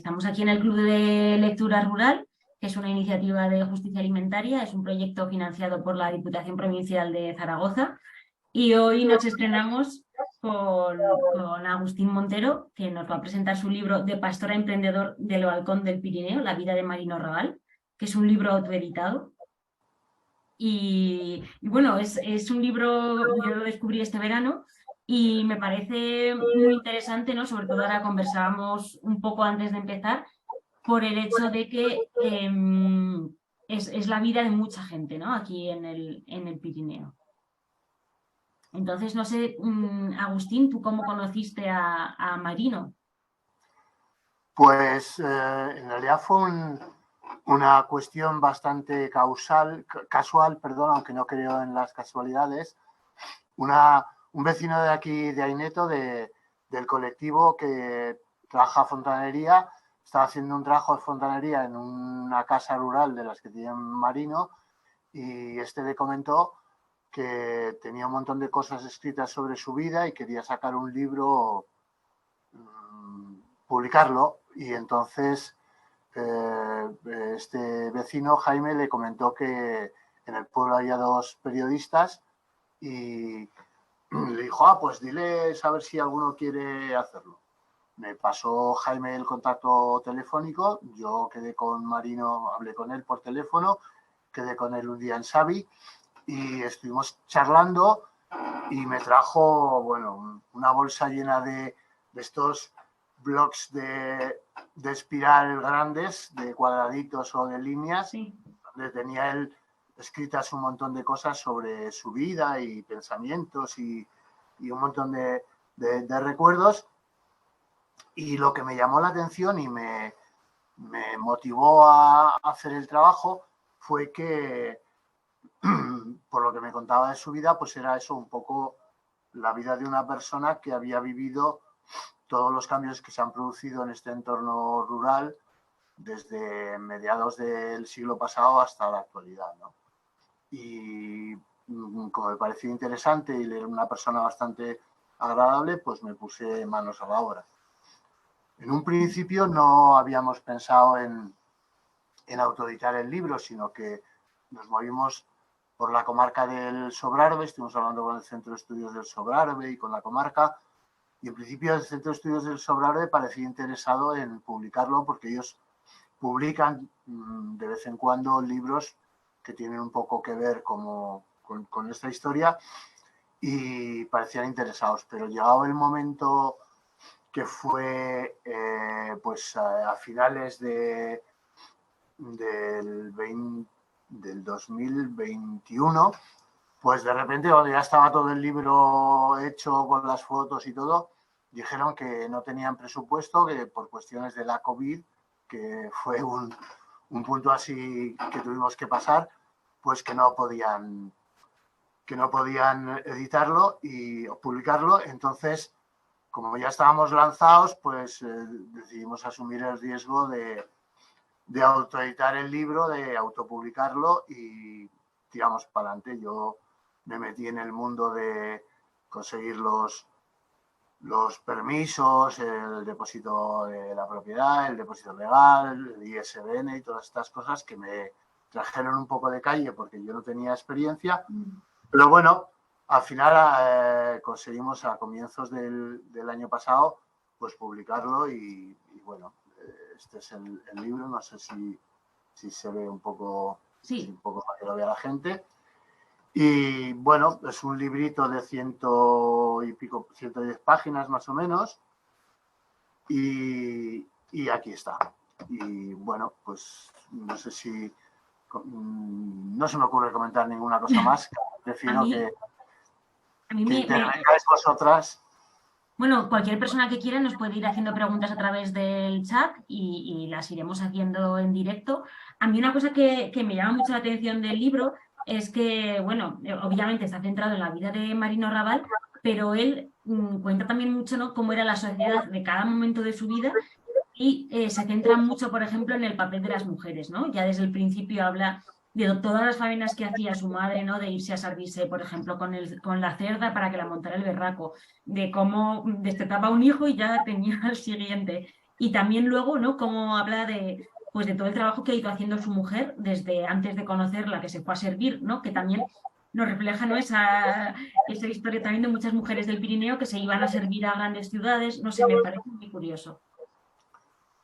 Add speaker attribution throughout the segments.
Speaker 1: Estamos aquí en el Club de Lectura Rural, que es una iniciativa de justicia alimentaria, es un proyecto financiado por la Diputación Provincial de Zaragoza y hoy nos estrenamos con Agustín Montero, que nos va a presentar su libro De pastor a emprendedor del balcón del Pirineo, la vida de Marino Raval, que es un libro autoeditado. Y bueno, es un libro, yo lo descubrí este verano y me parece muy interesante, ¿no? Sobre todo ahora conversábamos un poco antes de empezar, por el hecho de que es la vida de mucha gente, ¿no? Aquí en el Pirineo. Entonces, no sé, Agustín, ¿tú cómo conociste a Marino?
Speaker 2: Pues en realidad fue una cuestión bastante casual, perdón, aunque no creo en las casualidades. Un vecino de aquí, de Aineto, del colectivo que trabaja fontanería, estaba haciendo un trabajo de fontanería en una casa rural de las que tiene Marino, y le comentó que tenía un montón de cosas escritas sobre su vida y quería sacar un libro, publicarlo. Y entonces este vecino, Jaime, le comentó que en el pueblo había dos periodistas y le dijo, pues diles a ver si alguno quiere hacerlo. Me pasó Jaime el contacto telefónico, yo quedé con Marino, hablé con él por teléfono, quedé con él un día en Xavi y estuvimos charlando y me trajo, bueno, una bolsa llena de estos blocs de espiral grandes, de cuadraditos o de líneas,
Speaker 1: Sí.
Speaker 2: donde tenía él escritas un montón de cosas sobre su vida y pensamientos y un montón de recuerdos. Y lo que me llamó la atención y me motivó a hacer el trabajo fue que, por lo que me contaba de su vida, pues era eso, un poco la vida de una persona que había vivido todos los cambios que se han producido en este entorno rural desde mediados del siglo pasado hasta la actualidad, ¿no? Y como me pareció interesante y era una persona bastante agradable, pues me puse manos a la obra. En un principio no habíamos pensado en autoeditar el libro, sino que nos movimos por la comarca del Sobrarbe, estuvimos hablando con el Centro de Estudios del Sobrarbe y con la comarca, y en principio el Centro de Estudios del Sobrarbe parecía interesado en publicarlo porque ellos publican de vez en cuando libros que tienen un poco que ver con esta historia y parecían interesados, pero llegado el momento que fue pues a finales del 2021, pues de repente, cuando ya estaba todo el libro hecho con las fotos y todo, dijeron que no tenían presupuesto, que por cuestiones de la COVID, que fue un punto así que tuvimos que pasar, pues que no podían editarlo y publicarlo. Entonces, como ya estábamos lanzados, pues decidimos asumir el riesgo de autoeditar el libro, de autopublicarlo y tiramos para adelante. Yo me metí en el mundo de conseguir los permisos, el depósito de la propiedad, el depósito legal, el ISBN y todas estas cosas que me trajeron un poco de calle porque yo no tenía experiencia. Pero bueno, al final conseguimos a comienzos del año pasado pues publicarlo y bueno, este es el libro, no sé si se ve un poco,
Speaker 1: sí,
Speaker 2: un poco para que lo vea la gente. Y bueno, es un librito de 110 páginas más o menos. Y aquí está. Y bueno, pues no sé si no se me ocurre comentar ninguna cosa más. Prefiero que intervengáis vosotras.
Speaker 1: Bueno, cualquier persona que quiera nos puede ir haciendo preguntas a través del chat y las iremos haciendo en directo. A mí una cosa que me llama mucho la atención del libro es que, bueno, obviamente está centrado en la vida de Marino Raval, pero él cuenta también mucho, ¿no?, cómo era la sociedad de cada momento de su vida y se centra mucho, por ejemplo, en el papel de las mujeres, ¿no? Ya desde el principio habla de todas las faenas que hacía su madre, ¿no? De irse a servirse, por ejemplo, con la cerda para que la montara el berraco, de cómo destetaba un hijo y ya tenía el siguiente. Y también luego, ¿no? Cómo habla de, pues de todo el trabajo que ha ido haciendo su mujer desde antes de conocerla, que se fue a servir, ¿no? Que también nos refleja, ¿no? Esa historia también de muchas mujeres del Pirineo que se iban a servir a grandes ciudades. No sé, me parece muy curioso.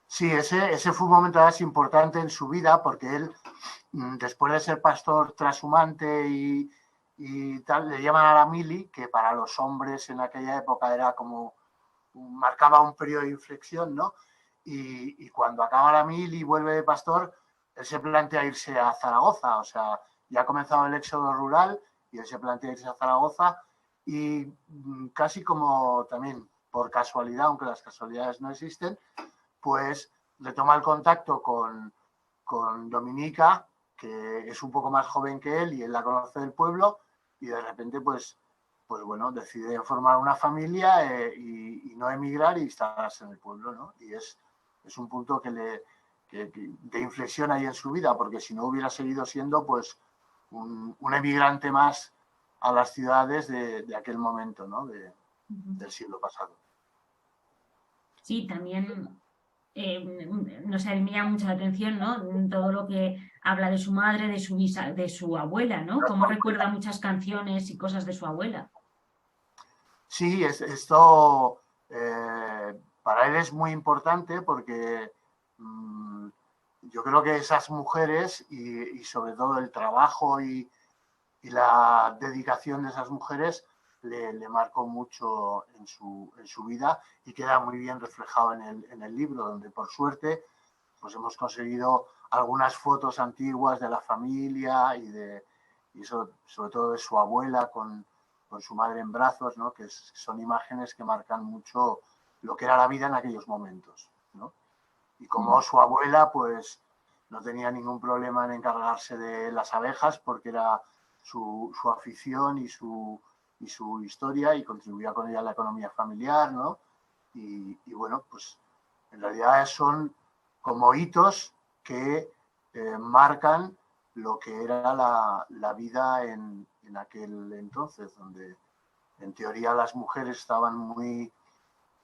Speaker 2: Sí, ese fue un momento además importante en su vida porque él, después de ser pastor trashumante y tal, le llaman a la mili, que para los hombres en aquella época era como, marcaba un periodo de inflexión, ¿no? Y cuando acaba la mili y vuelve de pastor, él se plantea irse a Zaragoza, o sea, ya ha comenzado el éxodo rural y él se plantea irse a Zaragoza y casi como también por casualidad, aunque las casualidades no existen, pues retoma el contacto con Dominica, que es un poco más joven que él y él la conoce del pueblo y de repente pues bueno, decide formar una familia y no emigrar y instalarse en el pueblo, ¿no? Y es un punto de inflexión ahí en su vida, porque si no hubiera seguido siendo pues un emigrante más a las ciudades de aquel momento, ¿no? Del siglo pasado.
Speaker 1: Sí, también, no sé, a mí me llama mucho la atención, ¿no? Todo lo que habla de su madre, de su abuela, ¿no? Cómo recuerda muchas canciones y cosas de su abuela.
Speaker 2: Sí, esto para él es muy importante porque yo creo que esas mujeres y sobre todo el trabajo y la dedicación de esas mujeres le marcó mucho en su vida y queda muy bien reflejado en el libro, donde por suerte pues hemos conseguido algunas fotos antiguas de la familia y eso, sobre todo de su abuela con su madre en brazos, ¿no? Que son imágenes que marcan mucho lo que era la vida en aquellos momentos, ¿no? Y como su abuela, pues no tenía ningún problema en encargarse de las abejas porque era su afición y su historia y contribuía con ella a la economía familiar, ¿no? Y bueno, pues en realidad son como hitos que marcan lo que era la vida en aquel entonces, donde en teoría las mujeres estaban muy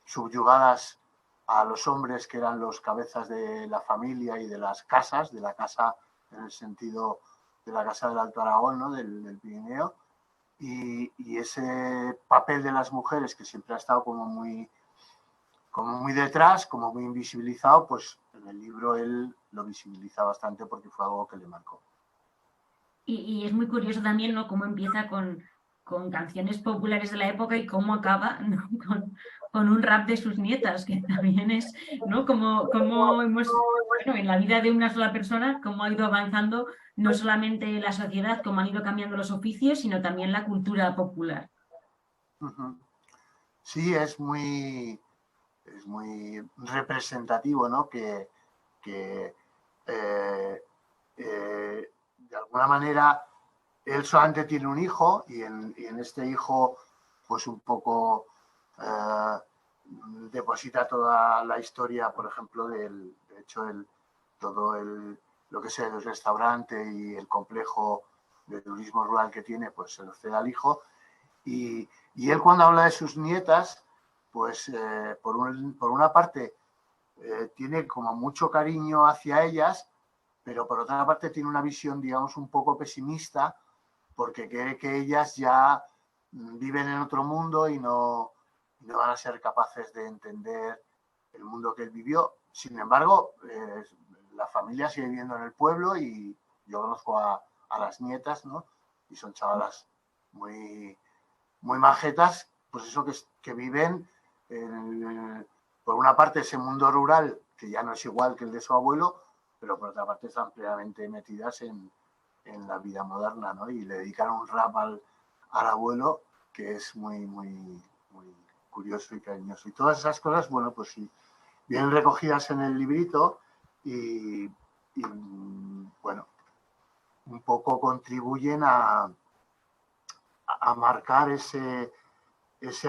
Speaker 2: subyugadas a los hombres que eran los cabezas de la familia y de las casas, de la casa en el sentido de la casa del Alto Aragón, ¿no? Del Pirineo, y ese papel de las mujeres que siempre ha estado como muy detrás, como muy invisibilizado, pues en el libro él lo visibiliza bastante porque fue algo que le marcó.
Speaker 1: Y es muy curioso también, ¿no? Cómo empieza con canciones populares de la época y cómo acaba, ¿no? Con un rap de sus nietas, que también es, ¿no? Como hemos, bueno, en la vida de una sola persona, cómo ha ido avanzando no solamente la sociedad, cómo han ido cambiando los oficios, sino también la cultura popular.
Speaker 2: Sí, es muy representativo, ¿no? Que de alguna manera él solamente tiene un hijo y en este hijo pues un poco eh, deposita toda la historia, por ejemplo, de hecho, todo lo que es el restaurante y el complejo de turismo rural que tiene, pues se lo cede al hijo. Y él cuando habla de sus nietas, pues por una parte tiene como mucho cariño hacia ellas, pero por otra parte tiene una visión, digamos, un poco pesimista, porque cree que ellas ya viven en otro mundo y no van a ser capaces de entender el mundo que él vivió. Sin embargo, la familia sigue viviendo en el pueblo y yo conozco a las nietas, ¿no? Y son chavalas muy, muy majetas, pues eso que viven por una parte ese mundo rural, que ya no es igual que el de su abuelo, pero por otra parte están plenamente metidas en la vida moderna, ¿no? Y le dedican un rap al abuelo que es muy curioso y cariñoso. Y todas esas cosas, bueno, pues sí, vienen recogidas en el librito y bueno, un poco contribuyen a marcar ese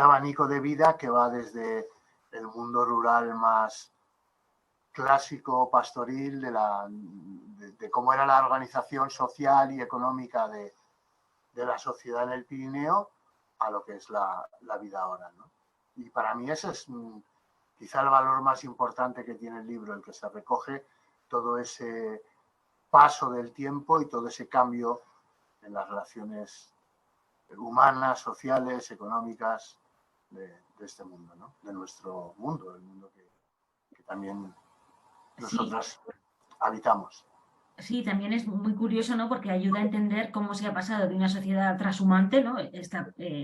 Speaker 2: abanico de vida que va desde el mundo rural más clásico pastoril de cómo era la organización social y económica de la sociedad en el Pirineo a lo que es la vida ahora, ¿no? Y para mí ese es quizá el valor más importante que tiene el libro, el que se recoge todo ese paso del tiempo y todo ese cambio en las relaciones humanas, sociales, económicas de este mundo, ¿no? De nuestro mundo, del mundo que también
Speaker 1: Sí,
Speaker 2: nosotras habitamos.
Speaker 1: sí, también es muy curioso, ¿no? Porque ayuda a entender cómo se ha pasado de una sociedad trashumante, ¿no?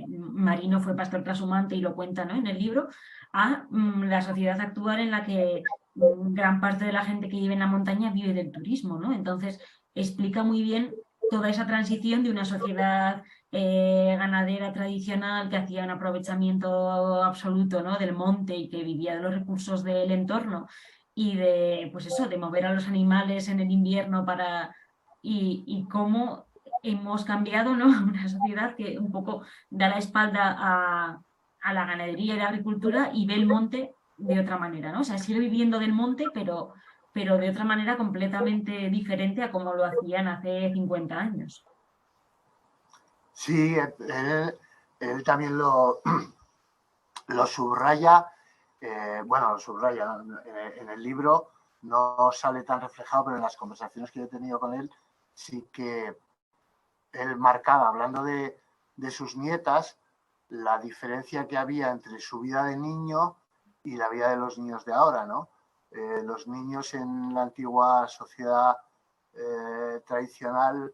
Speaker 1: Marino fue pastor trashumante y lo cuenta, ¿no? En el libro, a la sociedad actual en la que gran parte de la gente que vive en la montaña vive del turismo, ¿no? Entonces, explica muy bien toda esa transición de una sociedad ganadera tradicional que hacía un aprovechamiento absoluto, ¿no? Del monte y que vivía de los recursos del entorno y de, pues eso, de mover a los animales en el invierno para... y cómo hemos cambiado, ¿no? Una sociedad que un poco da la espalda a la ganadería y la agricultura y ve el monte de otra manera, ¿no? O sea, sigue viviendo del monte, pero de otra manera completamente diferente a como lo hacían hace 50 años.
Speaker 2: Sí, él también lo subraya, bueno, lo subraya en el libro, no sale tan reflejado, pero en las conversaciones que yo he tenido con él, sí que él marcaba, hablando de sus nietas, la diferencia que había entre su vida de niño y la vida de los niños de ahora, ¿no? Los niños en la antigua sociedad tradicional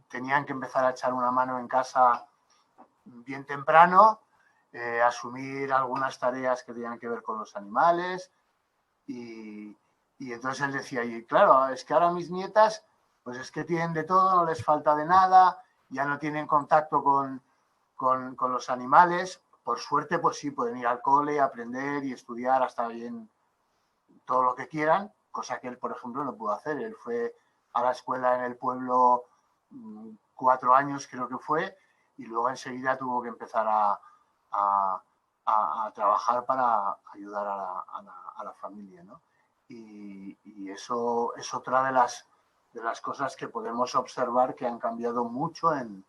Speaker 2: tenían que empezar a echar una mano en casa bien temprano, asumir algunas tareas que tenían que ver con los animales y entonces él decía, y claro, es que ahora mis nietas, pues es que tienen de todo, no les falta de nada, ya no tienen contacto con los animales, por suerte pues sí, pueden ir al cole, aprender y estudiar hasta bien todo lo que quieran, cosa que él, por ejemplo, no pudo hacer. Él fue a la escuela en el pueblo 4 años, creo que fue, y luego enseguida tuvo que empezar a, a trabajar para ayudar a la familia, ¿no? Y eso es otra de las cosas que podemos observar que han cambiado mucho en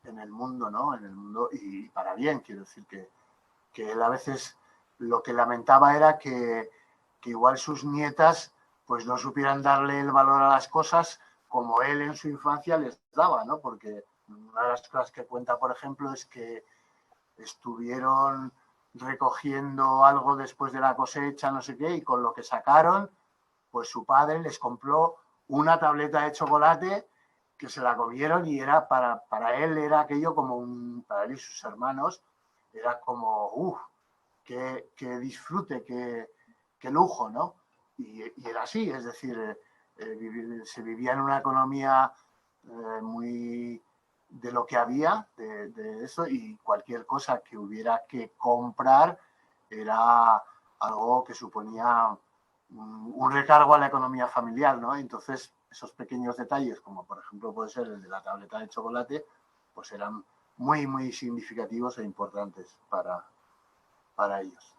Speaker 2: el mundo, ¿no? En el mundo y para bien, quiero decir que él a veces lo que lamentaba era que igual sus nietas pues no supieran darle el valor a las cosas como él en su infancia les daba, ¿no? Porque una de las cosas que cuenta, por ejemplo, es que estuvieron recogiendo algo después de la cosecha, no sé qué, y con lo que sacaron, pues su padre les compró una tableta de chocolate que se la comieron y era para él era aquello como para él y sus hermanos, era como, qué disfrute, qué lujo, ¿no? Y era así, es decir, se vivía en una economía muy de lo que había, de eso, y cualquier cosa que hubiera que comprar era algo que suponía un recargo a la economía familiar, ¿no? Entonces, esos pequeños detalles, como por ejemplo puede ser el de la tableta de chocolate, pues eran muy, muy significativos e importantes para ellos.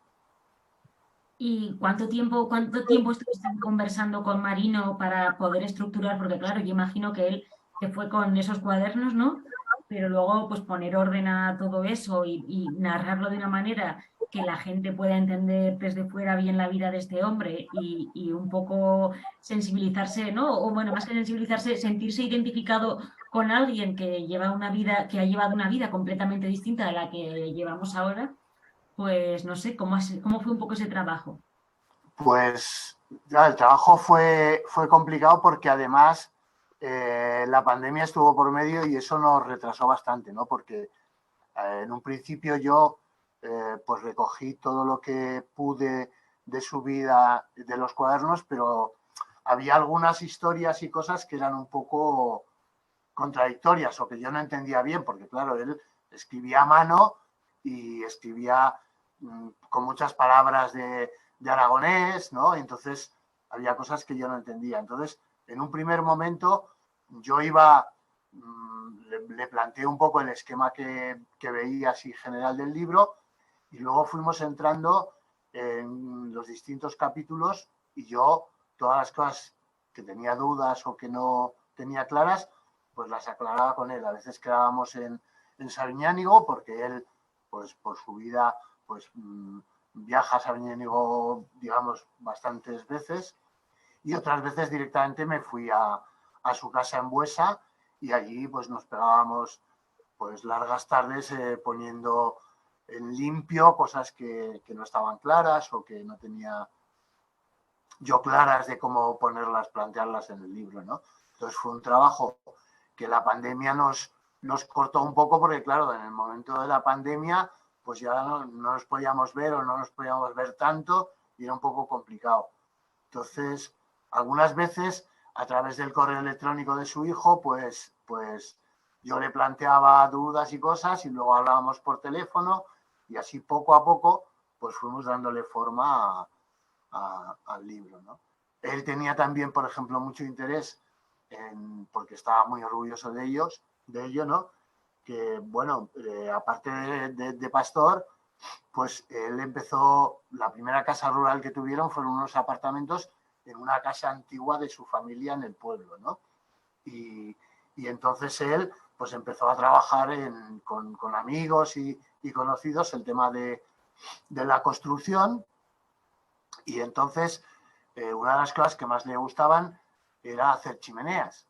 Speaker 1: ¿Y cuánto tiempo estuviste conversando con Marino para poder estructurar? Porque claro, yo imagino que él se fue con esos cuadernos, ¿no? Pero luego pues poner orden a todo eso y narrarlo de una manera que la gente pueda entender desde fuera bien la vida de este hombre y un poco sensibilizarse, ¿no? O bueno, más que sensibilizarse, sentirse identificado con alguien que lleva una vida, que ha llevado una vida completamente distinta a la que llevamos ahora, pues no sé, ¿cómo fue un poco ese trabajo?
Speaker 2: Pues ya, el trabajo fue complicado porque además la pandemia estuvo por medio y eso nos retrasó bastante, ¿no? Porque en un principio yo pues recogí todo lo que pude de su vida de los cuadernos, pero había algunas historias y cosas que eran un poco contradictorias o que yo no entendía bien, porque claro, él escribía a mano y escribía con muchas palabras de aragonés, ¿no? Entonces había cosas que yo no entendía. Entonces, en un primer momento, yo iba, le planteé un poco el esquema que veía así general del libro y luego fuimos entrando en los distintos capítulos y yo todas las cosas que tenía dudas o que no tenía claras, pues las aclaraba con él. A veces quedábamos en Sabiñánigo porque él, pues por su vida, pues viaja a Sabiñánigo, digamos, bastantes veces, y otras veces directamente me fui a su casa en Buesa, y allí pues nos pegábamos pues largas tardes poniendo en limpio cosas que no estaban claras o que no tenía yo claras de cómo ponerlas, plantearlas en el libro, ¿no? Entonces fue un trabajo que la pandemia nos cortó un poco, porque claro, en el momento de la pandemia pues ya no nos podíamos ver, o no nos podíamos ver tanto, y era un poco complicado. Entonces, algunas veces, a través del correo electrónico de su hijo, pues yo le planteaba dudas y cosas, y luego hablábamos por teléfono, y así poco a poco pues fuimos dándole forma al libro, ¿no? Él tenía también, por ejemplo, mucho interés porque estaba muy orgulloso de ello, ¿no? Que, bueno, aparte de pastor, pues él empezó, la primera casa rural que tuvieron fueron unos apartamentos en una casa antigua de su familia en el pueblo, ¿no? Y entonces él pues empezó a trabajar con amigos y conocidos el tema de la construcción, y entonces una de las cosas que más le gustaban era hacer chimeneas.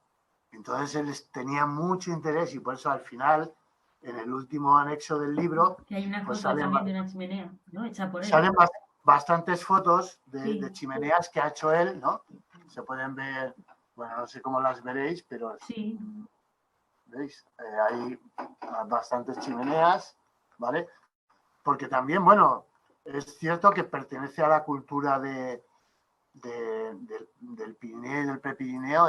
Speaker 2: Entonces él tenía mucho interés, y por eso al final, en el último anexo del libro,
Speaker 1: Que hay una
Speaker 2: pues
Speaker 1: foto también de una chimenea, ¿no? Hecha por él.
Speaker 2: salen bastantes fotos
Speaker 1: Sí.
Speaker 2: de chimeneas que ha hecho él, ¿no? Se pueden ver, bueno, no sé cómo las veréis, pero
Speaker 1: sí.
Speaker 2: ¿Veis? Hay bastantes chimeneas, ¿vale? Porque también, bueno, es cierto que pertenece a la cultura del Pirineo y del Prepirineo,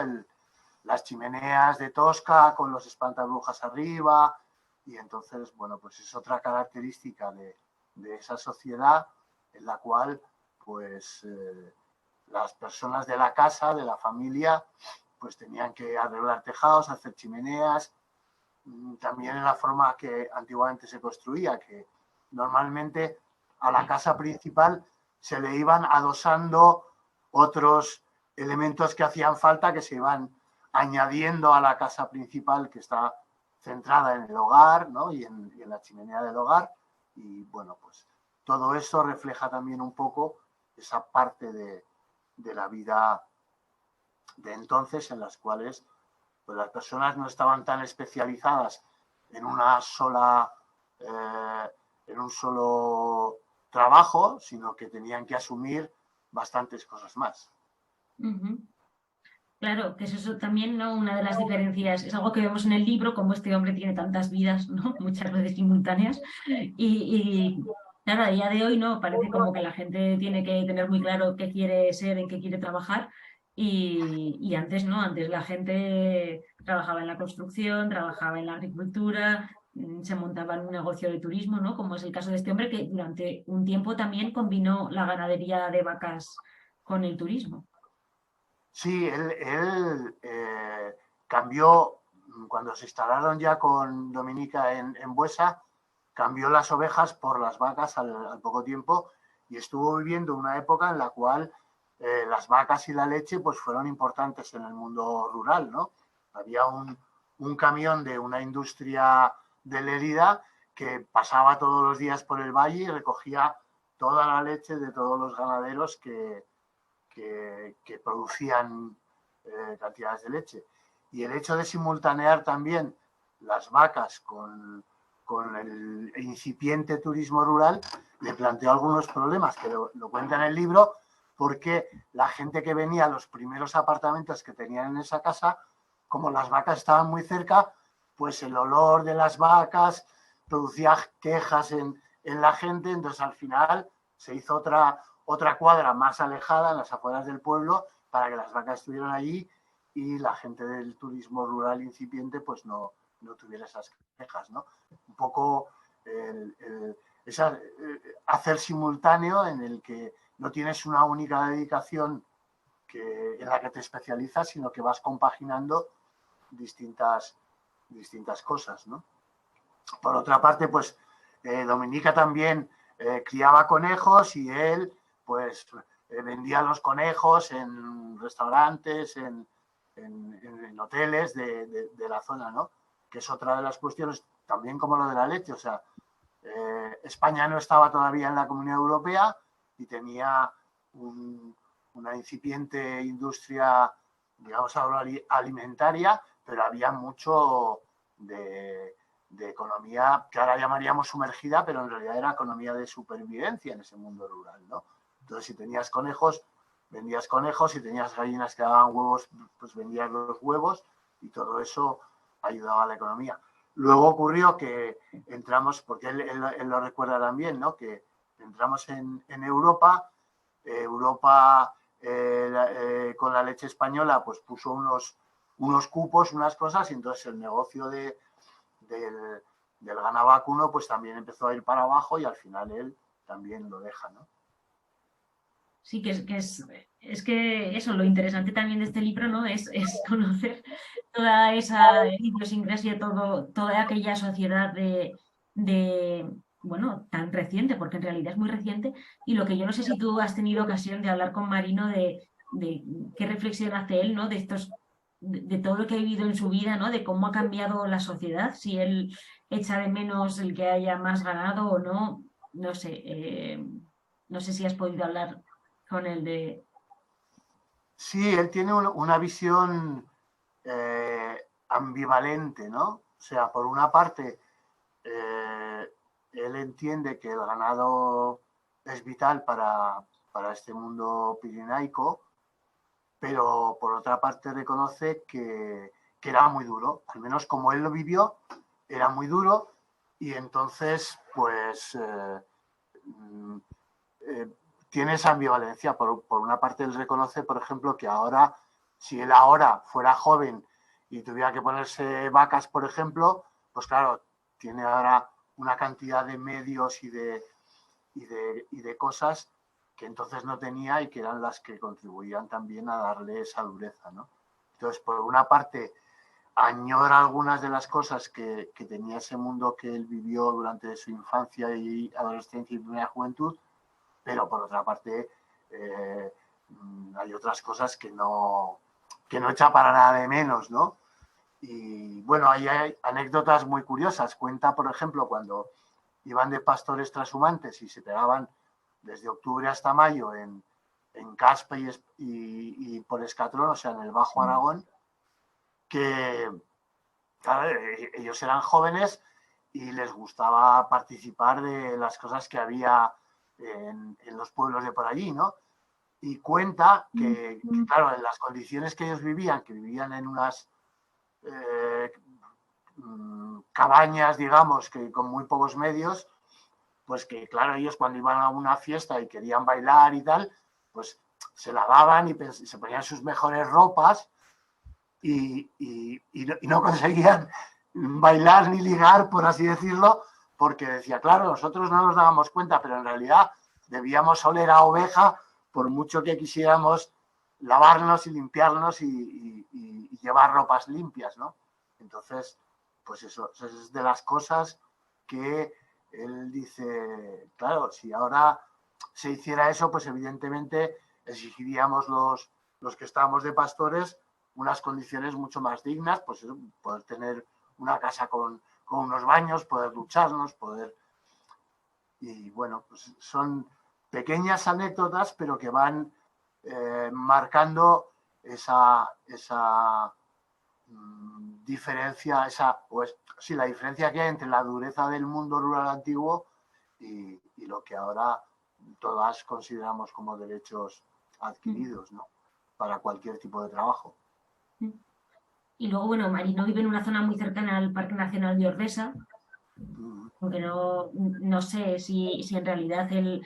Speaker 2: las chimeneas de Tosca con los espantabrujas arriba, y entonces, bueno, pues es otra característica de esa sociedad en la cual, pues, las personas de la casa, de la familia, pues tenían que arreglar tejados, hacer chimeneas, también en la forma que antiguamente se construía, que normalmente a la casa principal se le iban adosando otros elementos que hacían falta, que se iban añadiendo a la casa principal, que está centrada en el hogar, ¿no? y en la chimenea del hogar. Y bueno, pues todo eso refleja también un poco esa parte de la vida de entonces, en las cuales pues las personas no estaban tan especializadas en una sola, en un solo trabajo, sino que tenían que asumir bastantes cosas más.
Speaker 1: Claro, que es eso también, ¿no? Una de las diferencias, es algo que vemos en el libro, como este hombre tiene tantas vidas, ¿no? Muchas veces simultáneas. Y claro, a día de hoy, ¿no? Parece como que la gente tiene que tener muy claro qué quiere ser, en qué quiere trabajar. Y antes, ¿no? Antes la gente trabajaba en la construcción, trabajaba en la agricultura, se montaba en un negocio de turismo, ¿no? Como es el caso de este hombre, que durante un tiempo también combinó la ganadería de vacas con el turismo.
Speaker 2: Sí, él cambió, cuando se instalaron ya con Dominica en Buesa, cambió las ovejas por las vacas al poco tiempo, y estuvo viviendo una época en la cual las vacas y la leche pues fueron importantes en el mundo rural, ¿no? Había un camión de una industria de Lérida que pasaba todos los días por el valle y recogía toda la leche de todos los ganaderos que producían cantidades de leche. Y el hecho de simultanear también las vacas con el incipiente turismo rural le planteó algunos problemas, que lo cuenta en el libro, porque la gente que venía a los primeros apartamentos que tenían en esa casa, como las vacas estaban muy cerca, pues el olor de las vacas producía quejas en la gente. Entonces al final se hizo otra cuadra más alejada, en las afueras del pueblo, para que las vacas estuvieran allí y la gente del turismo rural incipiente pues no tuviera esas quejas, ¿no? Un poco hacer simultáneo, en el que no tienes una única dedicación en la que te especializas, sino que vas compaginando distintas cosas, ¿no? Por otra parte, pues Dominica también criaba conejos, y él pues vendía los conejos en restaurantes, en hoteles de la zona, ¿no? Que es otra de las cuestiones, también como lo de la leche. O sea, España no estaba todavía en la Comunidad Europea y tenía una incipiente industria, digamos, agroalimentaria, pero había mucho de economía que ahora llamaríamos sumergida, pero en realidad era economía de supervivencia en ese mundo rural, ¿no? Entonces, si tenías conejos, vendías conejos, si tenías gallinas que daban huevos, pues vendías los huevos y todo eso ayudaba a la economía. Luego ocurrió que entramos, porque él lo recuerda también, ¿no? Que entramos en Europa, con la leche española pues puso unos cupos, unas cosas, y entonces el negocio del ganado vacuno pues también empezó a ir para abajo y al final él también lo deja, ¿no?
Speaker 1: Sí, es que eso, lo interesante también de este libro, ¿no? Es conocer toda esa idiosincrasia, toda aquella sociedad bueno, tan reciente, porque en realidad es muy reciente, y lo que yo no sé si tú has tenido ocasión de hablar con Marino de qué reflexión hace él, ¿no? De todo lo que ha vivido en su vida, ¿no? De cómo ha cambiado la sociedad, si él echa de menos el que haya más ganado o no, no sé, no sé si has podido hablar con el de...
Speaker 2: Sí, él tiene una visión ambivalente, ¿no? O sea, por una parte, él entiende que el ganado es vital para este mundo pirenaico, pero por otra parte reconoce que era muy duro, al menos como él lo vivió, era muy duro y entonces, pues, tiene esa ambivalencia. Por una parte, él reconoce, por ejemplo, que ahora, si él ahora fuera joven y tuviera que ponerse vacas, por ejemplo, pues claro, tiene ahora una cantidad de medios y de cosas que entonces no tenía y que eran las que contribuían también a darle esa dureza, ¿no? Entonces, por una parte, añora algunas de las cosas que tenía ese mundo que él vivió durante su infancia y adolescencia y primera juventud, pero por otra parte hay otras cosas que no echa para nada de menos, ¿no? Y bueno, ahí hay anécdotas muy curiosas. Cuenta, por ejemplo, cuando iban de pastores trashumantes y se pegaban desde octubre hasta mayo en Caspe y por Escatrón, o sea, en el Bajo Aragón, que claro, ellos eran jóvenes y les gustaba participar de las cosas que había en los pueblos de por allí, ¿no? Y cuenta que, claro, en las condiciones que ellos vivían, que vivían en unas cabañas, digamos, que con muy pocos medios, pues que, claro, ellos cuando iban a una fiesta y querían bailar y tal, pues se lavaban y se ponían sus mejores ropas y no conseguían bailar ni ligar, por así decirlo, porque decía, claro, nosotros no nos dábamos cuenta, pero en realidad debíamos oler a oveja por mucho que quisiéramos lavarnos y limpiarnos y llevar ropas limpias, ¿no? Entonces, pues eso es de las cosas que él dice, claro, si ahora se hiciera eso, pues evidentemente exigiríamos los que estábamos de pastores unas condiciones mucho más dignas, pues poder tener una casa con unos baños, poder ducharnos, poder... Y bueno, pues son pequeñas anécdotas, pero que van marcando esa diferencia, la diferencia que hay entre la dureza del mundo rural antiguo y lo que ahora todas consideramos como derechos adquiridos, ¿no? Para cualquier tipo de trabajo.
Speaker 1: Y luego, bueno, Marino vive en una zona muy cercana al Parque Nacional de Ordesa, aunque no sé si en realidad él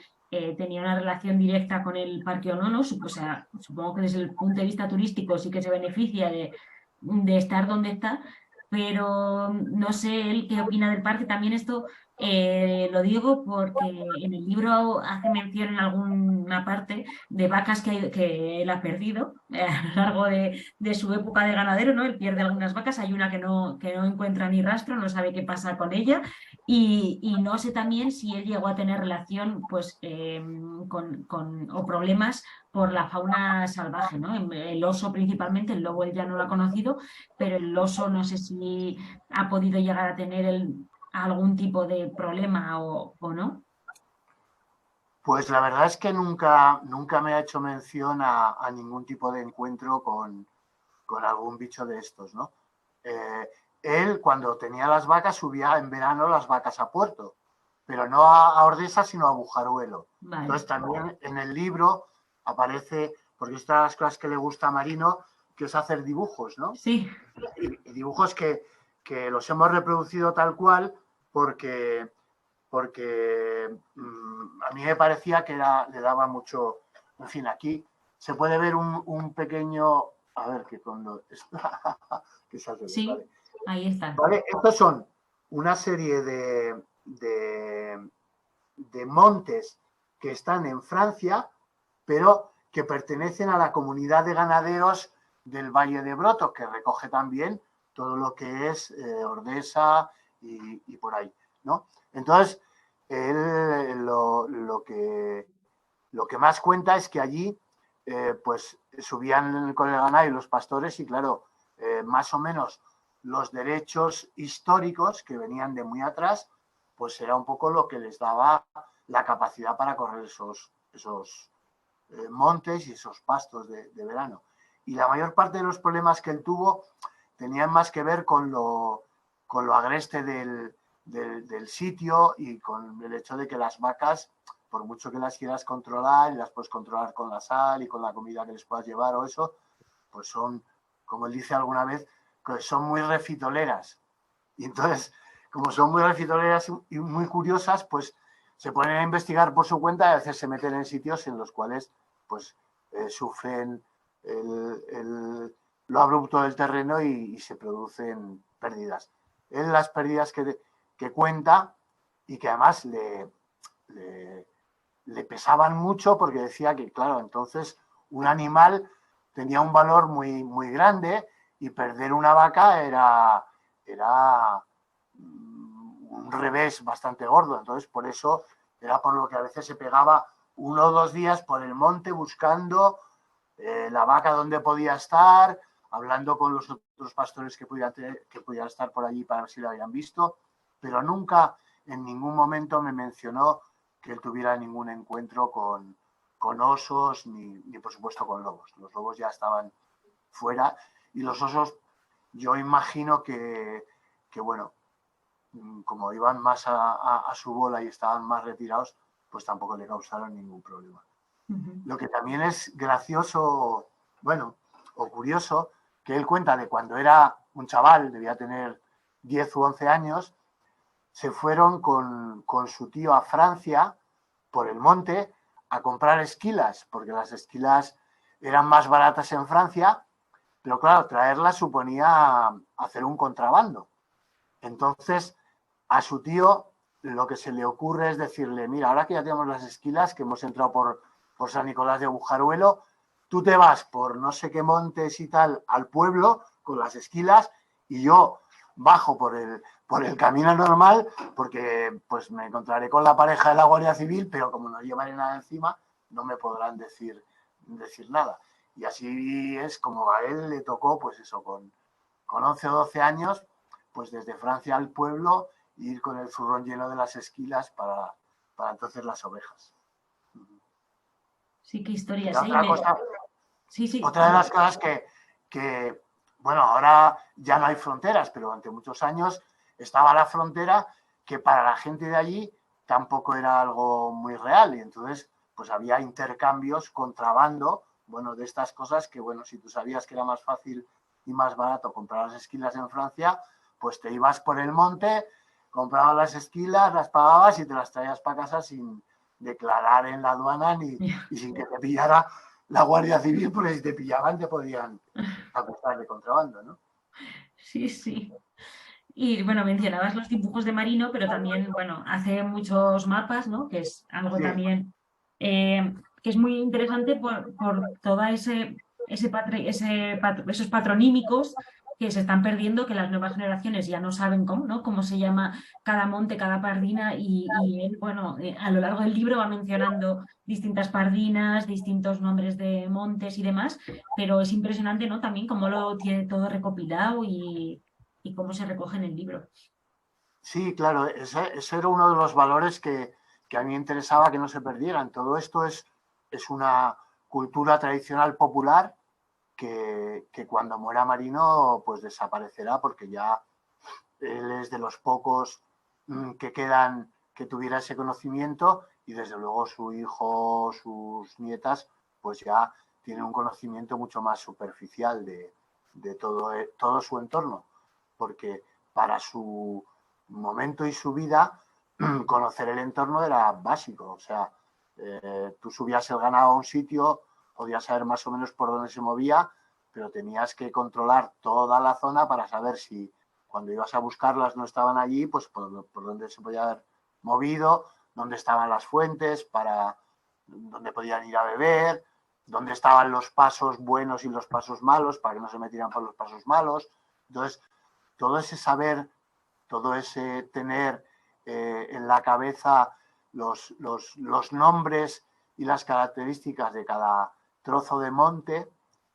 Speaker 1: tenía una relación directa con el parque o no, o sea, supongo que desde el punto de vista turístico sí que se beneficia de estar donde está, pero no sé él qué opina del parque. También esto lo digo porque en el libro hace mención en alguna parte de vacas que él ha perdido a lo largo de su época de ganadero, ¿no? Él pierde algunas vacas, hay una que no encuentra ni rastro, no sabe qué pasa con ella. Y no sé también si él llegó a tener relación pues, o problemas por la fauna salvaje, ¿no? El oso principalmente, el lobo él ya no lo ha conocido, pero el oso no sé si ha podido llegar a tener algún tipo de problema o no.
Speaker 2: Pues la verdad es que nunca me ha hecho mención a ningún tipo de encuentro con algún bicho de estos, ¿no? Eh, Él, cuando tenía las vacas, subía en verano las vacas a puerto, pero no a Ordesa, sino a Bujaruelo.
Speaker 1: Vale.
Speaker 2: Entonces, también en el libro aparece, porque estas son las cosas que le gusta a Marino, que es hacer dibujos, ¿no?
Speaker 1: Sí.
Speaker 2: Y dibujos que los hemos reproducido tal cual porque a mí me parecía que le daba mucho, en fin, aquí se puede ver un pequeño, a ver, que cuando está, que es al revés,
Speaker 1: Sí,
Speaker 2: vale.
Speaker 1: ahí están.
Speaker 2: Vale, estos son una serie de montes que están en Francia, pero que pertenecen a la comunidad de ganaderos del Valle de Broto, que recoge también todo lo que es Ordesa y por ahí, ¿no? Entonces, él lo que más cuenta es que allí pues subían con el ganado y los pastores y claro, más o menos los derechos históricos que venían de muy atrás, pues era un poco lo que les daba la capacidad para correr esos montes y esos pastos de verano. Y la mayor parte de los problemas que él tuvo tenían más que ver con lo agreste del sitio y con el hecho de que las vacas, por mucho que las quieras controlar y las puedes controlar con la sal y con la comida que les puedas llevar o eso, pues son, como él dice alguna vez, que son muy refitoleras. Y entonces, como son muy refitoleras y muy curiosas, pues se ponen a investigar por su cuenta y a veces se meten en sitios en los cuales pues sufren lo abrupto del terreno y se producen pérdidas. Él las pérdidas que cuenta y que además le pesaban mucho porque decía que, claro, entonces un animal tenía un valor muy, muy grande y perder una vaca era un revés bastante gordo. Entonces, por eso era por lo que a veces se pegaba 1 o 2 días por el monte buscando la vaca donde podía estar, hablando con los otros pastores que pudieran estar por allí para ver si la habían visto, pero nunca en ningún momento me mencionó que él tuviera ningún encuentro con osos ni por supuesto con lobos. Los lobos ya estaban fuera y los osos yo imagino que bueno, como iban más a su bola y estaban más retirados, pues tampoco le causaron ningún problema. Lo que también es gracioso, bueno, o curioso, que él cuenta de cuando era un chaval, debía tener 10 u 11 años, se fueron con su tío a Francia por el monte a comprar esquilas, porque las esquilas eran más baratas en Francia, pero claro, traerlas suponía hacer un contrabando. Entonces, a su tío lo que se le ocurre es decirle, mira, ahora que ya tenemos las esquilas, que hemos entrado por San Nicolás de Bujaruelo, tú te vas por no sé qué montes y tal al pueblo con las esquilas y yo bajo por el camino normal porque pues me encontraré con la pareja de la Guardia Civil, pero como no llevaré nada encima, no me podrán decir nada. Y así es como a él le tocó, pues eso, con 11 o 12 años, pues desde Francia al pueblo, ir con el zurrón lleno de las esquilas para entonces las ovejas.
Speaker 1: Sí, qué
Speaker 2: Y
Speaker 1: historias, ¿eh?
Speaker 2: otra cosa,
Speaker 1: Sí, sí.
Speaker 2: otra de las cosas bueno, ahora ya no hay fronteras, pero durante muchos años estaba la frontera que para la gente de allí tampoco era algo muy real. Y entonces, pues había intercambios, contrabando, bueno, de estas cosas que, bueno, si tú sabías que era más fácil y más barato comprar las esquilas en Francia, pues te ibas por el monte, comprabas las esquilas, las pagabas y te las traías para casa sin declarar en la aduana y sin que te pillara la Guardia Civil, porque si te pillaban te podían acusar de contrabando, ¿no?
Speaker 1: Sí, sí. Y bueno, mencionabas los dibujos de Marino, pero también, bueno, hace muchos mapas, ¿no? Que es algo
Speaker 2: Sí,
Speaker 1: también que es muy interesante por toda esos patronímicos que se están perdiendo, que las nuevas generaciones ya no saben cómo, ¿no? Cómo se llama cada monte, cada pardina, y él, bueno, a lo largo del libro va mencionando distintas pardinas, distintos nombres de montes y demás, pero es impresionante, ¿no? También cómo lo tiene todo recopilado y cómo se recoge en el libro.
Speaker 2: Sí, claro, ese era uno de los valores que a mí me interesaba que no se perdieran. Todo esto es una cultura tradicional popular que cuando muera Marino pues desaparecerá porque ya él es de los pocos que quedan que tuviera ese conocimiento y desde luego su hijo, sus nietas, pues ya tienen un conocimiento mucho más superficial de todo su entorno, porque para su momento y su vida conocer el entorno era básico, o sea, tú subías el ganado a un sitio, podías saber más o menos por dónde se movía, pero tenías que controlar toda la zona para saber si cuando ibas a buscarlas no estaban allí, pues por dónde se podía haber movido, dónde estaban las fuentes, para dónde podían ir a beber, dónde estaban los pasos buenos y los pasos malos, para que no se metieran por los pasos malos. Entonces, todo ese saber, todo ese tener en la cabeza los nombres y las características de cada trozo de monte,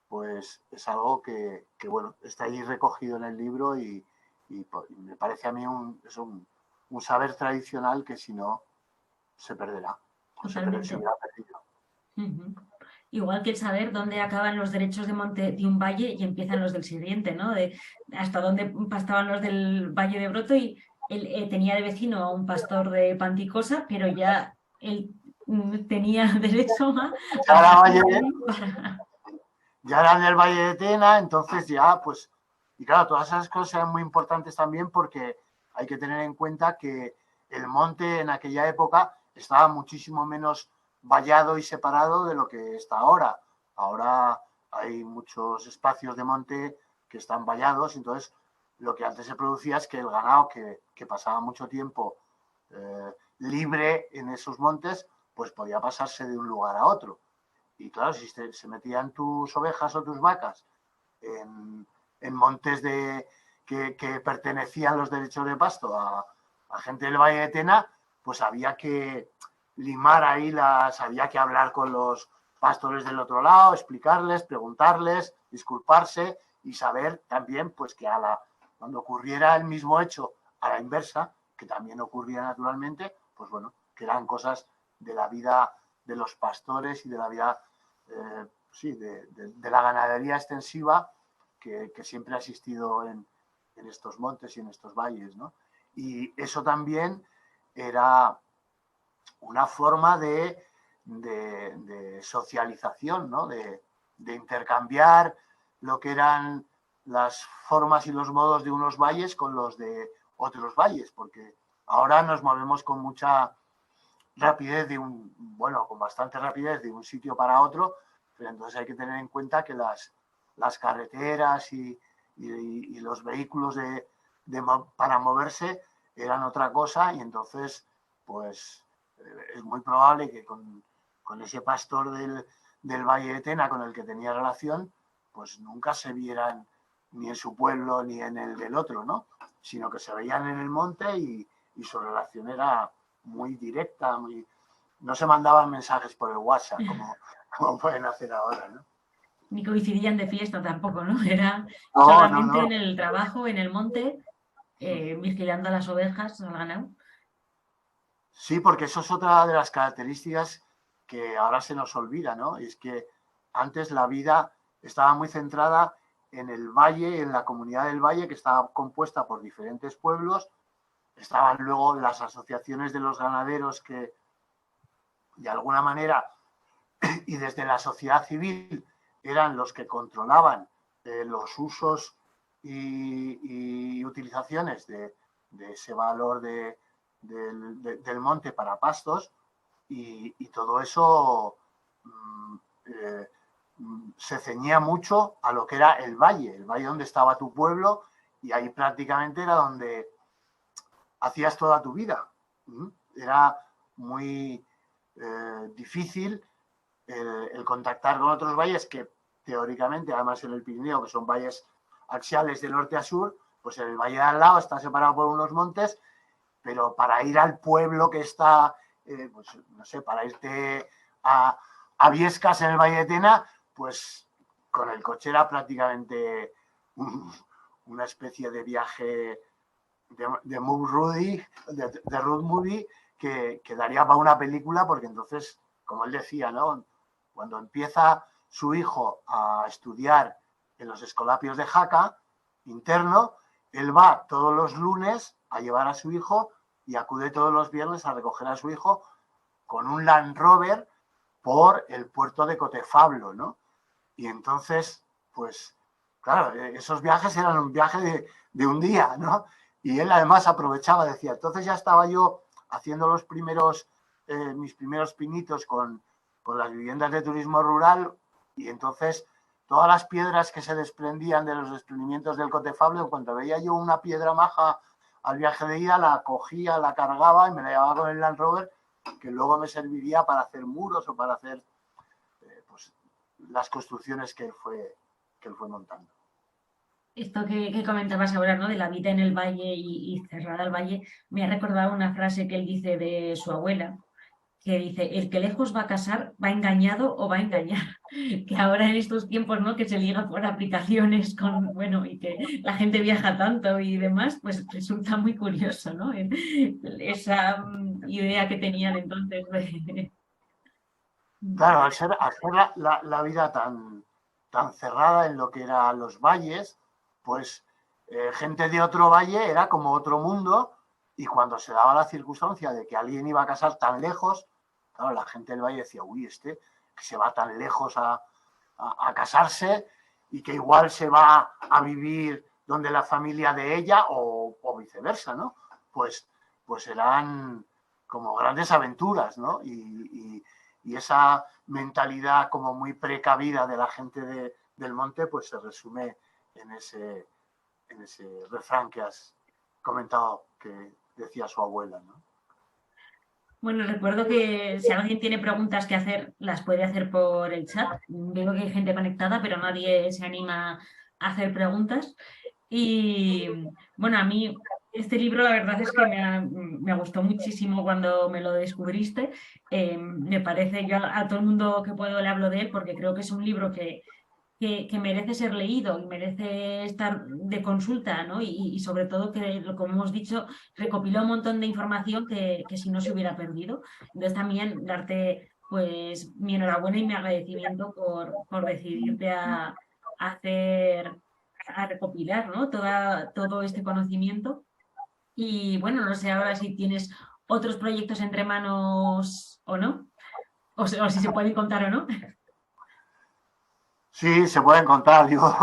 Speaker 2: pues es algo que bueno, está ahí recogido en el libro y me parece a mí un saber tradicional que si no se perderá o se
Speaker 1: Totalmente.
Speaker 2: hubiera perdido.
Speaker 1: Ujú. Igual que el saber dónde acaban los derechos de monte de un valle y empiezan los del siguiente, ¿no? De hasta dónde pastaban los del Valle de Broto y él tenía de vecino a un pastor de Panticosa, pero ya él tenía derecho a
Speaker 2: Ya era,
Speaker 1: pasar
Speaker 2: Valle,
Speaker 1: por ahí para...
Speaker 2: ya era en el Valle de Tena, entonces ya pues, y claro, todas esas cosas eran muy importantes también porque hay que tener en cuenta que el monte en aquella época estaba muchísimo menos vallado y separado de lo que está ahora. Ahora hay muchos espacios de monte que están vallados, entonces lo que antes se producía es que el ganado que pasaba mucho tiempo libre en esos montes, pues podía pasarse de un lugar a otro. Y claro, si se metían tus ovejas o tus vacas en montes que pertenecían los derechos de pasto a gente del Valle de Tena, pues había que limar ahí había que hablar con los pastores del otro lado, explicarles, preguntarles, disculparse y saber también pues que cuando ocurriera el mismo hecho a la inversa, que también ocurría naturalmente, pues bueno, que eran cosas de la vida de los pastores y de la vida, sí, de la ganadería extensiva que siempre ha existido en estos montes y en estos valles, ¿no? Y eso también era una forma de socialización, ¿no? De intercambiar lo que eran las formas y los modos de unos valles con los de otros valles, porque ahora nos movemos con mucha rapidez con bastante rapidez de un sitio para otro, pero entonces hay que tener en cuenta que las carreteras y los vehículos para moverse eran otra cosa y entonces pues es muy probable que con ese pastor del Valle de Tena con el que tenía relación, pues nunca se vieran ni en su pueblo ni en el del otro, ¿no? Sino que se veían en el monte y su relación era muy directa, no se mandaban mensajes por el WhatsApp como pueden hacer ahora, ¿no?
Speaker 1: Ni coincidían de fiesta tampoco, ¿no? Era
Speaker 2: No, no,
Speaker 1: solamente
Speaker 2: no.
Speaker 1: en el trabajo, en el monte, vigilando a las ovejas, al ganado.
Speaker 2: Sí, porque eso es otra de las características que ahora se nos olvida, ¿no? Y es que antes la vida estaba muy centrada en el valle, en la comunidad del valle, que estaba compuesta por diferentes pueblos. Estaban luego las asociaciones de los ganaderos que, de alguna manera, y desde la sociedad civil, eran los que controlaban los usos y utilizaciones de ese valor del monte para pastos y todo eso eh, se ceñía mucho a lo que era el valle donde estaba tu pueblo y ahí prácticamente era donde hacías toda tu vida. Era muy difícil el contactar con otros valles que teóricamente, además en el Pirineo, que son valles axiales de norte a sur, pues el valle de al lado está separado por unos montes, pero para ir al pueblo que está, pues no sé, para irte a Viescas en el Valle de Tena, pues con el coche era prácticamente una especie de viaje de Road Movie que daría para una película, porque entonces, como él decía, ¿no? Cuando empieza su hijo a estudiar en los Escolapios de Jaca, interno, él va todos los lunes a llevar a su hijo y acude todos los viernes a recoger a su hijo con un Land Rover por el puerto de Cotefablo, ¿no? Y entonces, pues, claro, esos viajes eran un viaje de un día, ¿no? Y él además aprovechaba, decía, entonces ya estaba yo haciendo mis primeros pinitos con las viviendas de turismo rural, y entonces todas las piedras que se desprendían de los desprendimientos del Cotefablo, en cuanto veía yo una piedra maja al viaje de ida, la cogía, la cargaba y me la llevaba con el Land Rover, que luego me serviría para hacer muros o para hacer pues, las construcciones que él fue montando.
Speaker 1: Esto que comentabas ahora, ¿no? De la vida en el valle y cerrada al valle, me ha recordado una frase que él dice de su abuela, que dice, el que lejos va a casar va engañado o va a engañar. Que ahora en estos tiempos, ¿no? Que se liga por aplicaciones con, bueno, y que la gente viaja tanto y demás, pues resulta muy curioso, ¿no? Esa idea que tenían entonces de...
Speaker 2: Claro, al ser la vida tan cerrada en lo que eran los valles, pues gente de otro valle era como otro mundo, y cuando se daba la circunstancia de que alguien iba a casar tan lejos, claro, la gente del valle decía, uy, que se va tan lejos a casarse y que igual se va a vivir donde la familia de ella o viceversa, ¿no? Pues eran como grandes aventuras, ¿no? Y esa mentalidad como muy precavida de la gente del monte, pues se resume en ese refrán que has comentado, que decía su abuela, ¿no?
Speaker 1: Bueno, recuerdo que si alguien tiene preguntas que hacer, las puede hacer por el chat. Veo que hay gente conectada, pero nadie se anima a hacer preguntas. Y bueno, a mí este libro la verdad es que me gustó muchísimo cuando me lo descubriste. Me parece, yo a todo el mundo que puedo le hablo de él porque creo que es un libro que merece ser leído y merece estar de consulta, ¿no? Y sobre todo que, como hemos dicho, recopiló un montón de información que si no se hubiera perdido. Entonces también darte pues mi enhorabuena y mi agradecimiento por decidirte a hacer, a recopilar, ¿no? Todo este conocimiento. Y bueno, no sé ahora si tienes otros proyectos entre manos o no, o si se pueden contar o no.
Speaker 2: Sí, se pueden contar. Digo,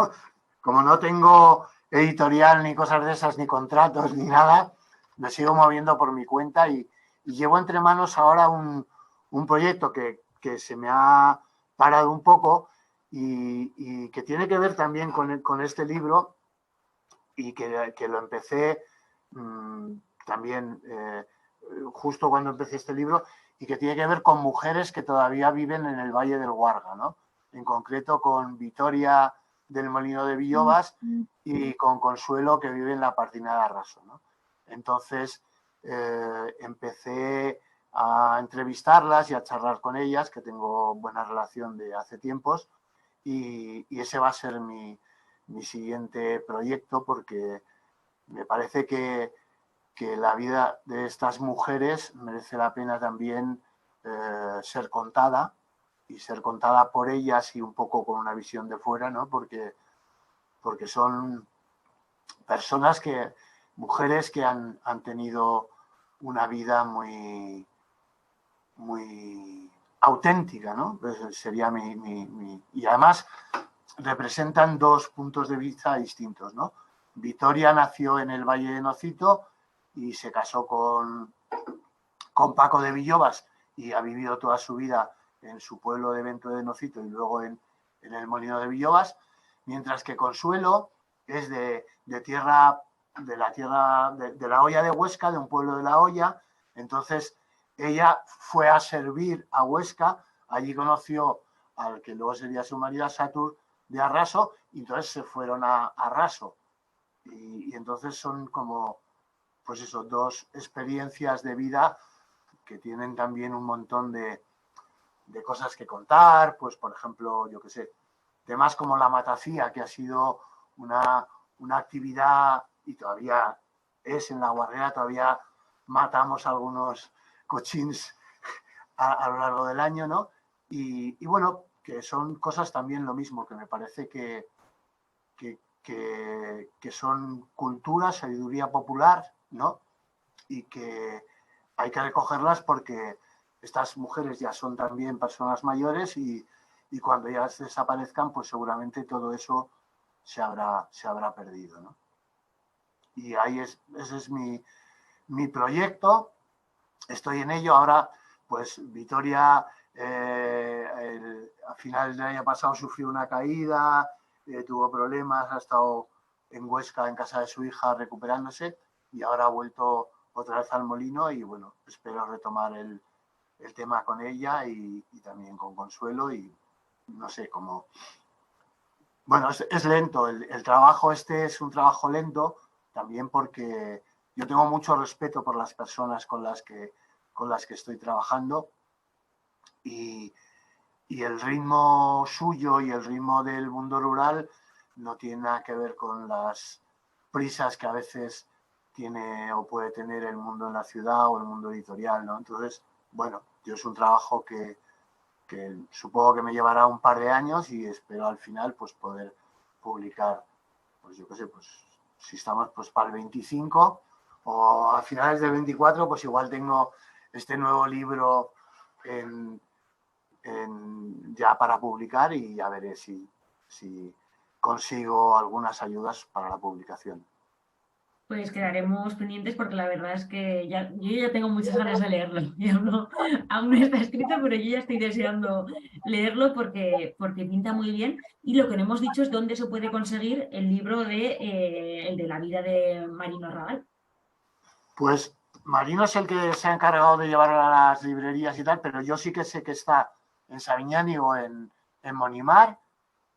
Speaker 2: como no tengo editorial ni cosas de esas, ni contratos, ni nada, me sigo moviendo por mi cuenta y llevo entre manos ahora un proyecto que se me ha parado un poco y que tiene que ver también con este libro, y que lo empecé también justo cuando empecé este libro, y que tiene que ver con mujeres que todavía viven en el Valle del Guarga, ¿no? En concreto con Vitoria del Molino de Villobas y con Consuelo, que vive en la Pardina de Arraso, ¿no? Entonces empecé a entrevistarlas y a charlar con ellas, que tengo buena relación de hace tiempos, y ese va a ser mi siguiente proyecto, porque me parece que la vida de estas mujeres merece la pena también ser contada, y ser contada por ellas y un poco con una visión de fuera, ¿no? Porque son mujeres que han tenido una vida muy, muy auténtica, ¿no? Pues sería y además representan dos puntos de vista distintos, ¿no? Vitoria nació en el Valle de Nocito y se casó con Paco de Villobas, y ha vivido toda su vida en su pueblo de Vento de Nocito y luego en el Molino de Villobas, mientras que Consuelo es de la Hoya de Huesca, de un pueblo de la Hoya. Entonces ella fue a servir a Huesca, allí conoció al que luego sería su marido, a Satur de Arraso, y entonces se fueron a Arraso. Y entonces son como, pues eso, dos experiencias de vida que tienen también un montón de cosas que contar. Pues, por ejemplo, yo qué sé, temas como la matacía, que ha sido una actividad y todavía es en la Guardera, todavía matamos algunos cochins a lo largo del año, ¿no? Y bueno, que son cosas también lo mismo, que me parece que son cultura, sabiduría popular, ¿no? Y que hay que recogerlas porque estas mujeres ya son también personas mayores y cuando ya desaparezcan, pues seguramente todo eso se habrá perdido, ¿no? Y ahí ese es mi proyecto, estoy en ello. Ahora, pues Vitoria a finales del año pasado sufrió una caída, tuvo problemas, ha estado en Huesca en casa de su hija recuperándose y ahora ha vuelto otra vez al Molino y bueno, espero retomar el tema con ella y también con Consuelo y no sé cómo. Bueno, es lento, el trabajo este es un trabajo lento también porque yo tengo mucho respeto por las personas con las que estoy trabajando y el ritmo suyo y el ritmo del mundo rural no tiene nada que ver con las prisas que a veces tiene o puede tener el mundo en la ciudad o el mundo editorial, ¿no? Entonces, bueno, yo es un trabajo que supongo que me llevará un par de años y espero al final pues poder publicar, pues yo qué sé, pues si estamos pues para el 25 o a finales del 24, pues igual tengo este nuevo libro ya para publicar y ya veré si consigo algunas ayudas para la publicación.
Speaker 1: Pues quedaremos pendientes porque la verdad es que yo ya tengo muchas ganas de leerlo. Y aún no está escrito, pero yo ya estoy deseando leerlo porque pinta muy bien. Y lo que no hemos dicho es dónde se puede conseguir el libro el de la vida de Marino Raval.
Speaker 2: Pues Marino es el que se ha encargado de llevarlo a las librerías y tal, pero yo sí que sé que está en Sabiñánigo, en Monimar,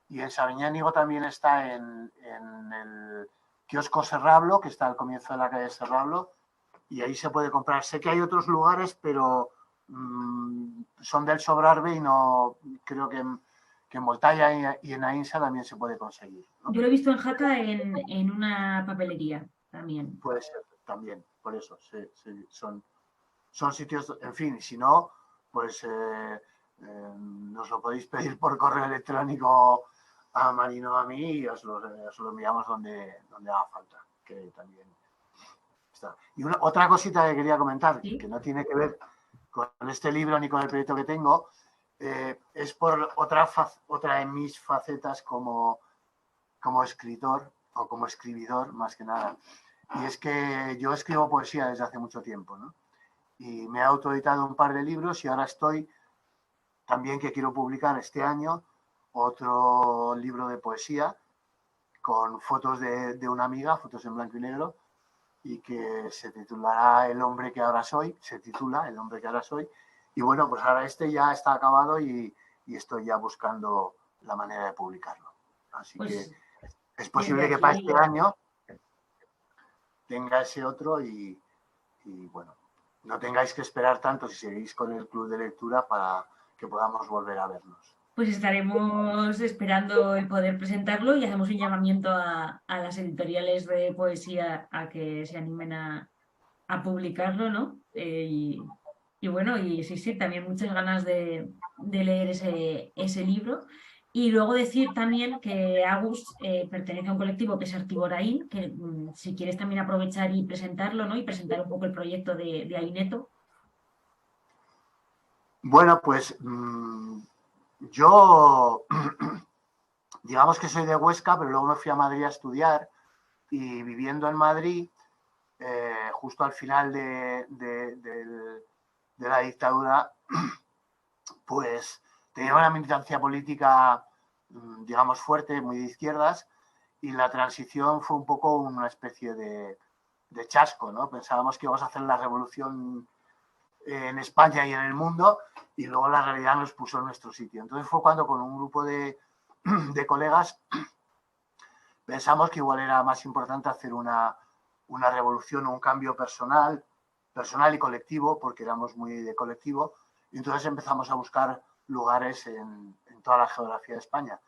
Speaker 2: y en Sabiñánigo también está en el kiosco Serrablo, que está al comienzo de la calle Serrablo, y ahí se puede comprar. Sé que hay otros lugares, pero son del Sobrarbe y no creo que en Voltaya y en Ainsa también se puede conseguir, ¿no?
Speaker 1: Yo lo he visto en Jaca en una papelería también.
Speaker 2: Puede ser también, por eso, sí, son sitios, en fin, y si no, pues nos lo podéis pedir por correo electrónico a Marino, a mí, y os lo enviamos donde haga falta, que también está. Y otra cosita que quería comentar,
Speaker 1: ¿Sí?
Speaker 2: que no tiene que ver con este libro ni con el proyecto que tengo, es por otra de mis facetas como escritor o como escribidor, más que nada. Y es que yo escribo poesía desde hace mucho tiempo, ¿no? Y me he autoeditado un par de libros y ahora estoy también que quiero publicar este año otro libro de poesía con fotos de una amiga, fotos en blanco y negro, y que se titulará El hombre que ahora soy, se titula El hombre que ahora soy. Y bueno, pues ahora este ya está acabado y estoy ya buscando la manera de publicarlo. Así que
Speaker 1: Pues
Speaker 2: es
Speaker 1: desde
Speaker 2: posible que para este
Speaker 1: aquí.
Speaker 2: año tenga ese otro y bueno, no tengáis que esperar tanto si seguís con el club de lectura para que podamos volver a vernos.
Speaker 1: Pues estaremos esperando el poder presentarlo y hacemos un llamamiento a las editoriales de poesía a que se animen a publicarlo, ¿no? Y bueno, y sí, también muchas ganas de leer ese libro. Y luego decir también que Agus pertenece a un colectivo que es Artiboraín, que si quieres también aprovechar y presentarlo, ¿no? Y presentar un poco el proyecto de Aineto.
Speaker 2: Bueno, pues yo digamos que soy de Huesca, pero luego me fui a Madrid a estudiar y viviendo en Madrid, justo al final de la dictadura, pues tenía una militancia política, digamos, fuerte, muy de izquierdas, y la transición fue un poco una especie de chasco, ¿no? Pensábamos que íbamos a hacer la revolución en España y en el mundo, y luego la realidad nos puso en nuestro sitio. Entonces fue cuando con un grupo de colegas pensamos que igual era más importante hacer una revolución o un cambio personal y colectivo, porque éramos muy de colectivo, y entonces empezamos a buscar lugares en toda la geografía de España.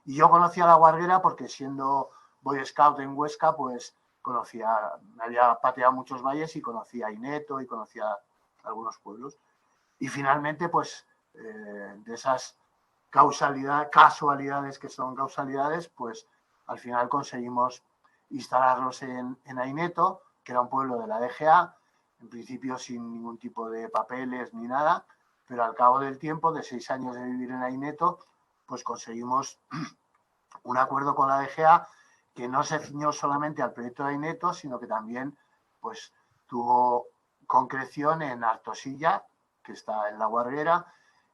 Speaker 2: Y yo conocí a La Guarguera porque siendo Boy Scout en Huesca, pues me había pateado muchos valles y conocía Aineto y conocía algunos pueblos. Y finalmente, pues, de esas casualidades que son causalidades, pues al final conseguimos instalarlos en Aineto, que era un pueblo de la DGA, en principio sin ningún tipo de papeles ni nada, pero al cabo del tiempo, de 6 años de vivir en Aineto, pues conseguimos un acuerdo con la DGA que no se ciñó solamente al proyecto de Aineto, sino que también pues, tuvo concreción en Artosilla, que está en La Guarguera,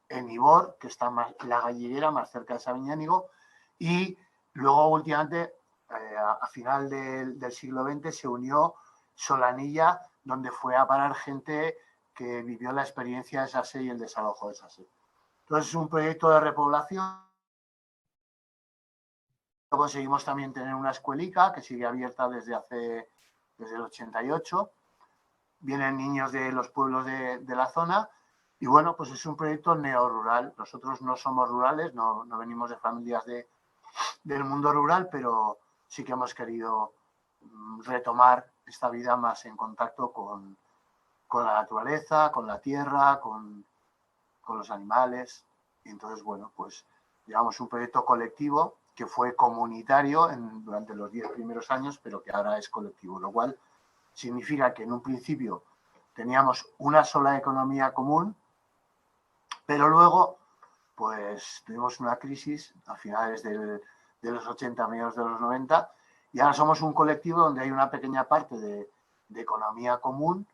Speaker 2: en Ibor, que está en la Galleguera, más cerca de Sabiñánigo, y luego últimamente, a final del siglo XX, se unió Solanilla, donde fue a parar gente que vivió la experiencia de Sasé y el desalojo de Sasé. Entonces es un proyecto de repoblación. Conseguimos también tener una escuelica que sigue abierta desde el 88. Vienen niños de los pueblos de la zona y bueno, pues es un proyecto neorural. Nosotros no somos rurales, no venimos de familias del mundo rural, pero sí que hemos querido retomar esta vida más en contacto con la naturaleza, con la tierra, con los animales. Y entonces, bueno, pues llevamos un proyecto colectivo que fue comunitario durante los 10 primeros años, pero que ahora es colectivo, lo cual significa que en un principio teníamos una sola economía común, pero luego pues tuvimos una crisis a finales de los 80, mediados de los 90, y ahora somos un colectivo donde hay una pequeña parte de economía común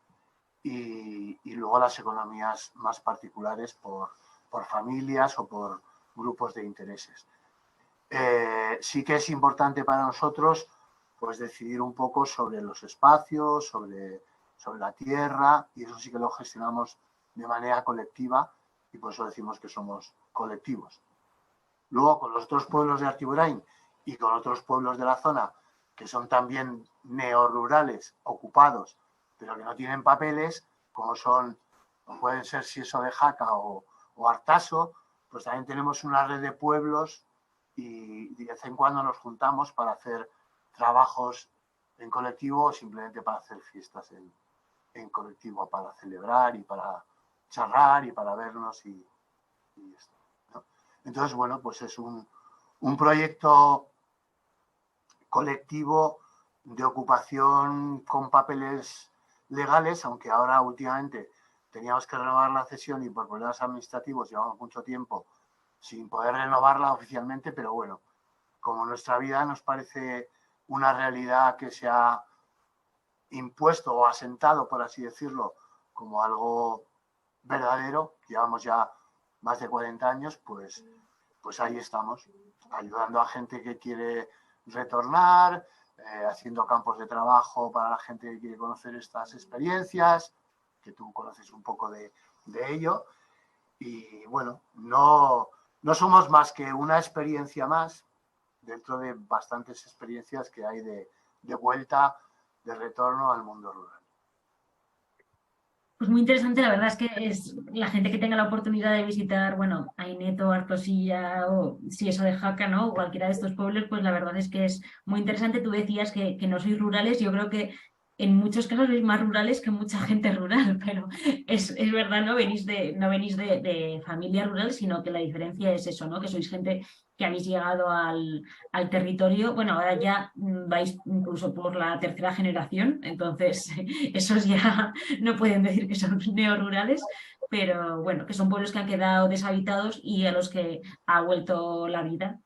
Speaker 2: y luego las economías más particulares por familias o por grupos de intereses. Sí que es importante para nosotros pues decidir un poco sobre los espacios, sobre la tierra, y eso sí que lo gestionamos de manera colectiva y por eso decimos que somos colectivos. Luego, con los otros pueblos de Artiburain y con otros pueblos de la zona que son también neorurales, ocupados, pero que no tienen papeles, como pueden ser Sieso de Jaca o Artaso, pues también tenemos una red de pueblos y de vez en cuando nos juntamos para hacer trabajos en colectivo o simplemente para hacer fiestas en colectivo, para celebrar y para charlar y para vernos y esto, ¿no? Entonces, bueno, pues es un proyecto colectivo de ocupación con papeles legales, aunque ahora últimamente teníamos que renovar la cesión y por problemas administrativos llevamos mucho tiempo sin poder renovarla oficialmente, pero bueno, como nuestra vida nos parece una realidad que se ha impuesto o asentado, por así decirlo, como algo verdadero, llevamos ya más de 40 años, pues ahí estamos, ayudando a gente que quiere retornar, haciendo campos de trabajo para la gente que quiere conocer estas experiencias, que tú conoces un poco de ello. Y bueno, no somos más que una experiencia más dentro de bastantes experiencias que hay de vuelta, de retorno al mundo rural.
Speaker 1: Pues muy interesante, la verdad es que es la gente que tenga la oportunidad de visitar, bueno, Aineto, Artosilla o Sieso de Jaca, ¿no? O cualquiera de estos pueblos, pues la verdad es que es muy interesante. Tú decías que no sois rurales, yo creo que en muchos casos sois más rurales que mucha gente rural, pero es verdad, no venís de familia rural, sino que la diferencia es eso, ¿no? Que sois gente que habéis llegado al territorio. Bueno, ahora ya vais incluso por la tercera generación, entonces esos ya no pueden decir que son neorurales, pero bueno, que son pueblos que han quedado deshabitados y a los que ha vuelto la vida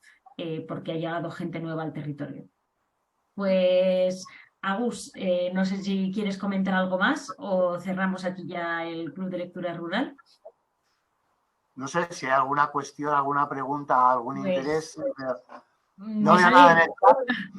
Speaker 1: porque ha llegado gente nueva al territorio. Pues, Agus, no sé si quieres comentar algo más o cerramos aquí ya el Club de Lectura Rural.
Speaker 2: No sé si hay alguna cuestión, alguna pregunta, algún interés. No
Speaker 1: Me
Speaker 2: veo nada en
Speaker 1: sale,
Speaker 2: el chat.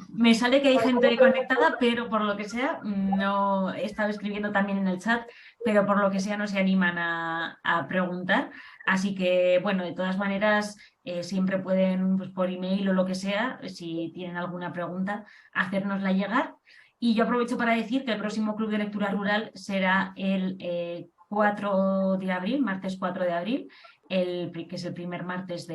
Speaker 1: me sale que hay gente conectada, pero por lo que sea, no he estado escribiendo también en el chat, pero por lo que sea no se animan a preguntar. Así que, bueno, de todas maneras, siempre pueden, pues, por email o lo que sea, si tienen alguna pregunta, hacérnosla llegar. Y yo aprovecho para decir que el próximo Club de Lectura Rural será el 4 de abril, martes 4 de abril, que es el primer martes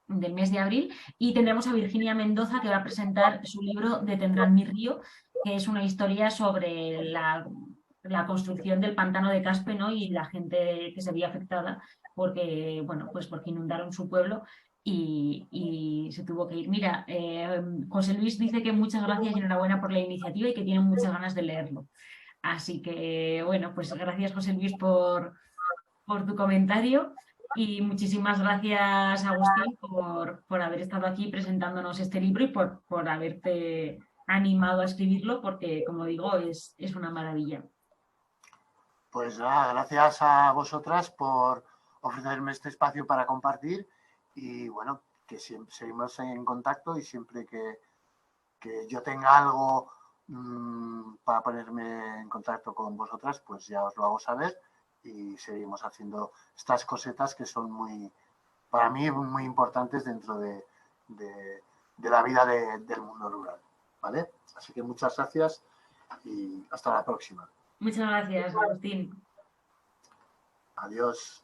Speaker 1: del mes de abril, y tendremos a Virginia Mendoza, que va a presentar su libro Detendrán mi río, que es una historia sobre la construcción del pantano de Caspe, ¿no? Y la gente que se vio afectada porque, bueno, pues porque inundaron su pueblo y se tuvo que ir. Mira, José Luis dice que muchas gracias y enhorabuena por la iniciativa y que tiene muchas ganas de leerlo. Así que, bueno, pues gracias, José Luis, por tu comentario y muchísimas gracias, Agustín, por haber estado aquí presentándonos este libro y por haberte animado a escribirlo, porque, como digo, es una maravilla.
Speaker 2: Pues nada, gracias a vosotras por ofrecerme este espacio para compartir y bueno, que siempre seguimos en contacto y siempre que yo tenga algo para ponerme en contacto con vosotras, pues ya os lo hago saber y seguimos haciendo estas cosetas que son muy, para mí, muy importantes dentro de la vida del mundo rural. ¿Vale? Así que muchas gracias y hasta la próxima.
Speaker 1: Muchas gracias, Agustín.
Speaker 2: Adiós.